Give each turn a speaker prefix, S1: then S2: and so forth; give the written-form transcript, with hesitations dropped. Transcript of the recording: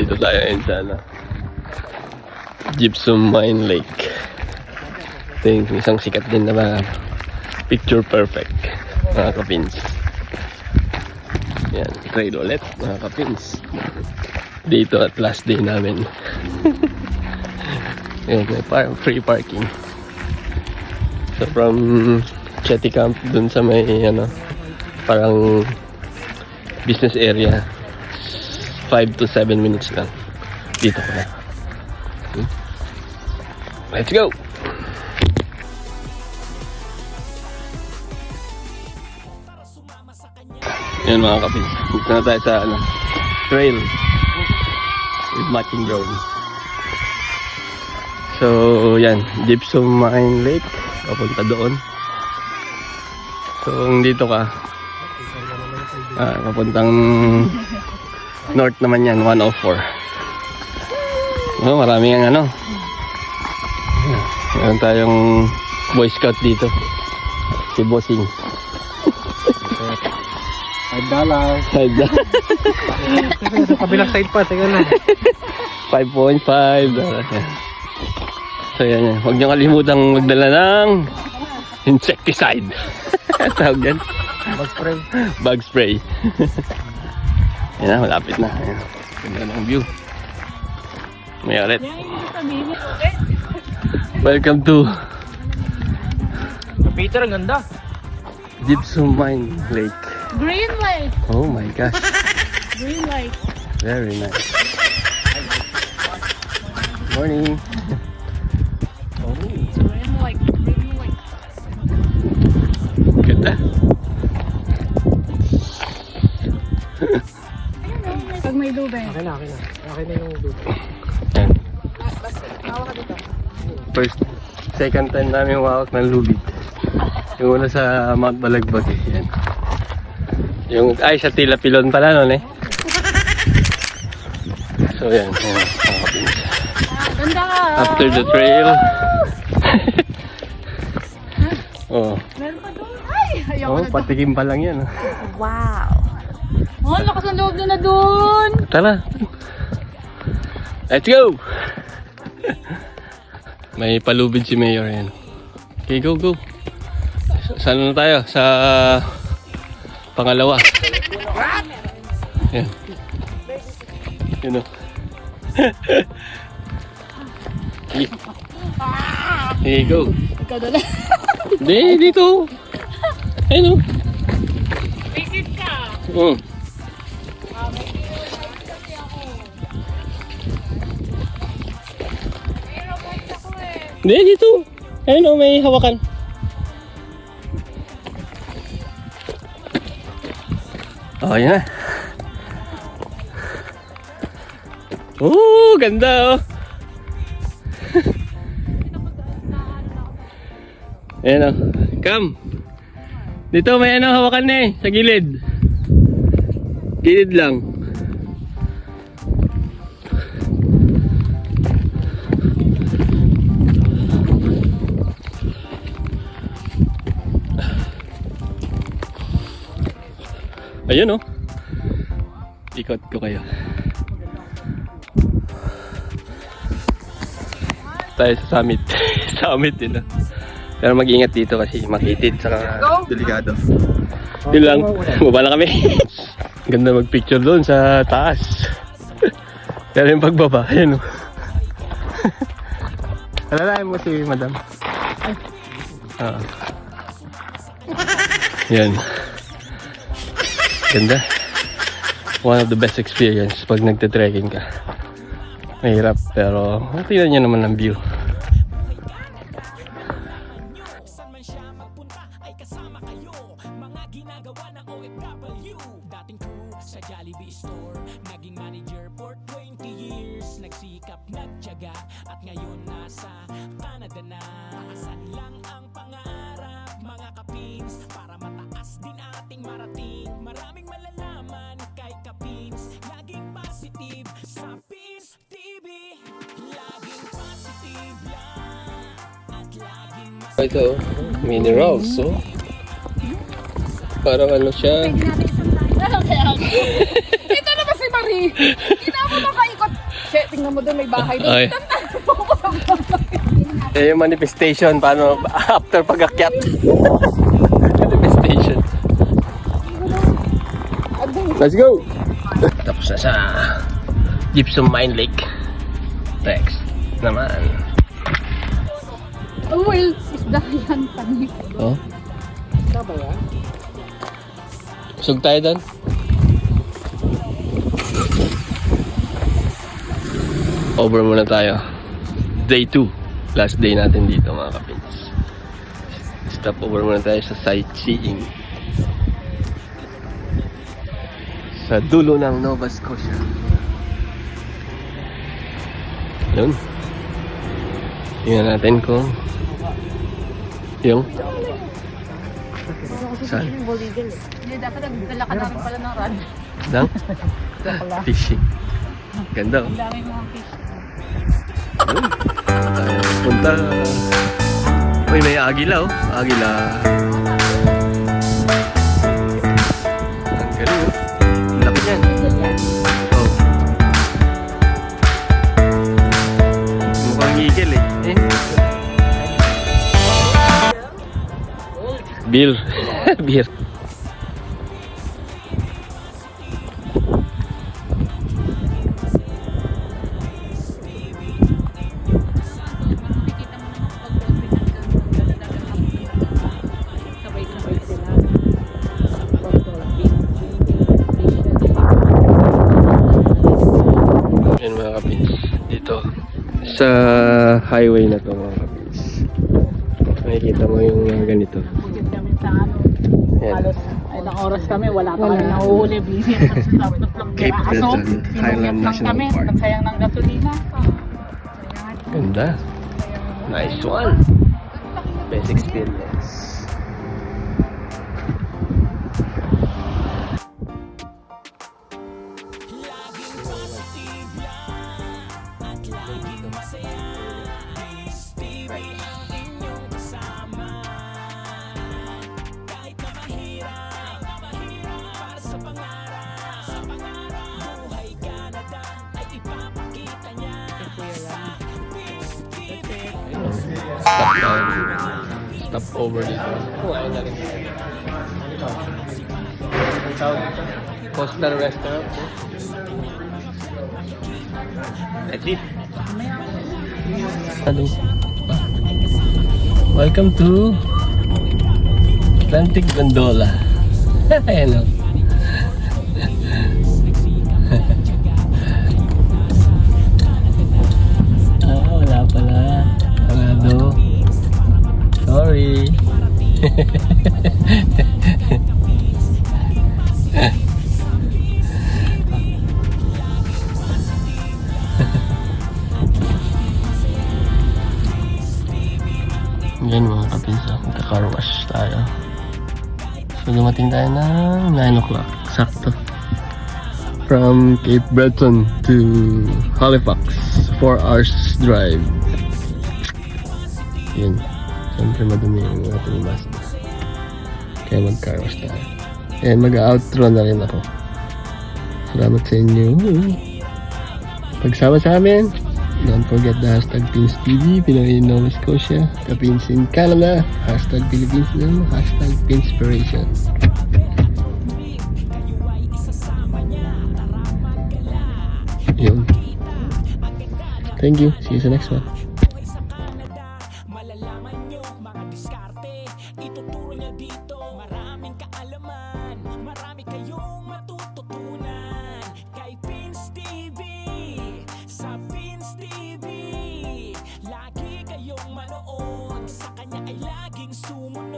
S1: Dito tayo ngayon sa Gypsum Mine Lake. Ito yung isang sikat din na picture perfect, mga kapins. Yan, trail ulit, mga kapins. Dito at last day namin. Yan, may free parking. So from Chetty Camp dun sa may parang business area, 5 to 7 minutes lang. Dito ko na. Let's go! Yan mga kapis. Dito na tayo sa trail with matching drone. So yan, Gypsum Mine Lake. Papunta doon. So kung dito ka, papuntang north naman yan, 104. Maraming meron tayong Boy Scout dito, si Bossing. $5.
S2: Sa kabilang side pa, teka lang.
S1: 5.5 $. So yan. Huwag niyo kalimutang magdala ng insecticide. Tawag yan?
S2: Bug spray.
S1: Bug spray. Yan na, malapit na. Ayan. Ganda ng view. May ulit. Welcome to
S2: Peter, ang ganda.
S1: Gypsum Mine Lake.
S3: Green Lake.
S1: Oh my gosh.
S3: Green Lake.
S1: Very nice. Morning.
S3: Green Lake. Green Lake.
S1: Ganda.
S3: Pag may lubeng.
S2: Okay na yung duto.
S1: Yan.
S3: Hawa ka dito.
S1: Second time namin wawak ng lubid. Yung una sa Mount Balagbag eh. Yan. Sa Tila Pilon pala nun eh. So yan.
S3: Ganda ka.
S1: After the trail. Oh.
S3: Meron pa doon. Ay! Ayaw ko na
S1: Patikim pa lang yan.
S3: Wow. Oh, lakas ang loob na doon.
S1: Tara. Let's go! May palubid si Mayor yan. Okay, go. Saan na tayo? Sa pangalawa. Yan. Yun o. Okay, go.
S3: Ikaw doon.
S1: Hindi, dito. Ayun o.
S3: Visit ka.
S1: Hindi, dito. Ayun o, may hawakan. Oh, yan na. Oh, ganda oh. Ayan oh. Come. Dito may hawakan na eh. Sa gilid. Gilid lang. Ayun oh. Ikot ko kayo. Tayo sa summit. Summit din oh. Pero mag-ingat dito kasi makitid saka delikado. Yun lang. Baba na kami. Ganda mag-picture doon sa taas. Pero yung pagbaba, ayun oh. Alalayan mo si madam. Yan. Ganda. One of the best experience pag nagte-trekking ka. Mahirap pero tingnan nyo naman ang view. Ito, minerals, so parang ano siya.
S3: Ito na ba si Marie? Hindi na ako makaikot tingnan mo doon, may bahay doon.
S1: Okay. Eh, yung manifestation, paano after pag-akyat? Manifestation. Let's go! Tapos na sa Gypsum Mine Lake. Next naman.
S3: Oh, well, isda yan, panik.
S1: Oh,
S2: Tama yan?
S1: sug tayo doon. Over muna tayo. Day 2. Last day natin dito mga kapins. Stop over muna tayo sa sightseeing. Sa dulo ng Nova Scotia. Yun. Tingnan natin kung yung saan?
S3: Hindi, dapat nagdala ka namin pala ng rod.
S1: Dang? Fishing. Ganda.
S3: Ang dami mga fish.
S1: Yun. Tayo punta. Uy, may agila oh. Agila. Ang galing oh. Ang laki yan. Oh. Mukhang eagle eh. Beer. Beer.
S3: Sabay-sabay sila.
S1: Yan mga kapins. Dito. Sa highway na to mga kapins. Makikita mo yung mga ganito.
S3: Bukit kami sa ano.
S1: Yan.
S3: Halos ilang oras kami, wala pa kami nahuhuli. Busy ang
S1: Cape Breton Highland National
S3: kami,
S1: Park.
S3: nagsayang ng gasolina.
S1: Ganda. Nice one. Best experience. Stop over dito. Kumain na rin. Coastal Restaurant. That's it. Hello. Welcome to Atlantic Gondola. Hello. Wala pala. Sarado. Sorry. Yan mga kapinsa, magka-car wash tayo. So dumating tayo ng 9 o'clock, sakto. From Cape Breton to Halifax, 4 hours drive. Yun, siyempre madumi yung ating Mazda. Kaya mag-car wash tayo. And mag-outro na rin ako. Salamat sa inyo. Pagsama sa amin. Don't forget the hashtag Pins TV, Pinoy in Nova Scotia, Kapins in Canada, hashtag Philippines din, hashtag Pinspiration. Yun. Thank you. See you sa next one.
S4: Malalaman nyo mga diskarte, ituturo niya dito. Maraming kaalaman, marami kayong matututunan. Kay Pins TV, sa Pins TV, lagi kayong manood. Sa kanya ay laging sumunod.